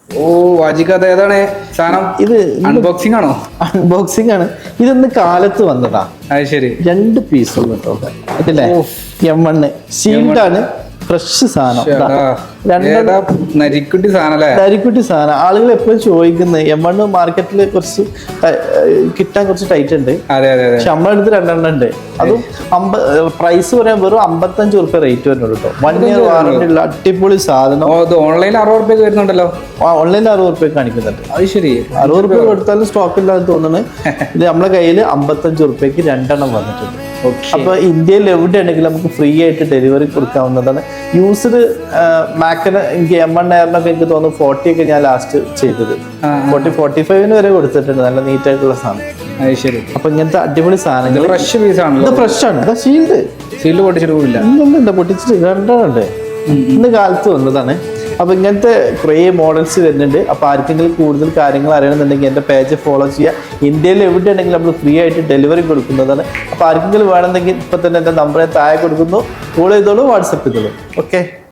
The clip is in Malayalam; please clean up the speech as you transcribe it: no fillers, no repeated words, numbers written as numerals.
ഓ വാജിക്കാത്ത ഏതാണ് സാധനം? ഇത് അൺബോക്സിംഗ് ആണോ? അൺബോക്സിംഗ് ആണ്. ഇതൊന്ന് കാലത്ത് വന്നതാ. അത് ശരി. 2 പീസ് ഉള്ളു കേട്ടോ ഇതില്ലേ. M1 ഷീൽഡ് ആണ്. ഫ്രഷ് സാധനം. നരിക്കുട്ടി സാധനം. നരിക്കുട്ടി സാധനം. ആളുകൾ എപ്പോഴും ചോദിക്കുന്നത് M1 മാർക്കറ്റിൽ കുറച്ച് കിട്ടാൻ കുറച്ച് ടൈറ്റ് ഉണ്ട്. പക്ഷെ നമ്മളടുത്ത് 2 ഉണ്ട്. അതും പ്രൈസ് പറയാൻ വെറും 55 റുപ്യ റേറ്റ് വരുന്നുള്ളൂ കേട്ടോ. 1 ഇയർ വാറന്റി ഉള്ള അടിപൊളി സാധനം. ഓൺലൈനിൽ 60 റുപ്യ വരുന്നുണ്ടല്ലോ. ഓൺലൈനിൽ 60 റുപ്യ കാണിക്കുന്നുണ്ട്. അത് ശരി. 60 റുപ്യ കൊടുത്താലും സ്റ്റോക്ക് ഇല്ലാന്ന് തോന്നുന്നു. ഇത് നമ്മളെ കയ്യിൽ 55 റുപ്യക്ക് 2 വന്നിട്ടുണ്ട്. അപ്പൊ ഇന്ത്യയിൽ എവിടെയാണെങ്കിലും നമുക്ക് ഫ്രീ ആയിട്ട് ഡെലിവറി കൊടുക്കാവുന്നതാണ്. യൂസ്ഡ് മാക്കിന് എനിക്ക് M1 എയറിനൊക്കെ എനിക്ക് തോന്നുന്നു 40 ഒക്കെ ഞാൻ ലാസ്റ്റ് ചെയ്തത്. 40-45 വരെ കൊടുത്തിട്ടുണ്ട്. നല്ല നീറ്റ് ആയിട്ടുള്ള സാധനം. ശരി. അപ്പൊ ഇങ്ങനത്തെ അടിപൊളി സാധനങ്ങൾ ഫ്രഷ് പീസ് ആണല്ലോ. ഇത് ഫ്രഷ് ആണ്. ഷീൽഡ് പൊട്ടിച്ചിട്ട് പോകില്ല. ഇല്ല പൊട്ടിച്ചിട്ട് 2 ഉണ്ട്. ഇന്ന് കാലത്ത് വന്നതാണ്. അപ്പൊ ഇങ്ങനത്തെ കുറേ മോഡൽസ് വരുന്നുണ്ട്. അപ്പൊ ആർക്കെങ്കിലും കൂടുതൽ കാര്യങ്ങൾ അറിയണമെന്നുണ്ടെങ്കിൽ എന്റെ പേജ് ഫോളോ ചെയ്യുക. ഇന്ത്യയിൽ എവിടെയാണെങ്കിലും നമ്മൾ ഫ്രീ ആയിട്ട് ഡെലിവറി കൊടുക്കുന്നതാണ്. അപ്പൊ ആർക്കെങ്കിലും വേണമെന്നെങ്കിൽ ഇപ്പൊ തന്നെ എന്റെ നമ്പറെ താഴെ കൊടുക്കുന്നു. കോൾ ചെയ്തോളൂ, വാട്സപ്പ് ചെയ്തോളൂ. ഓക്കെ.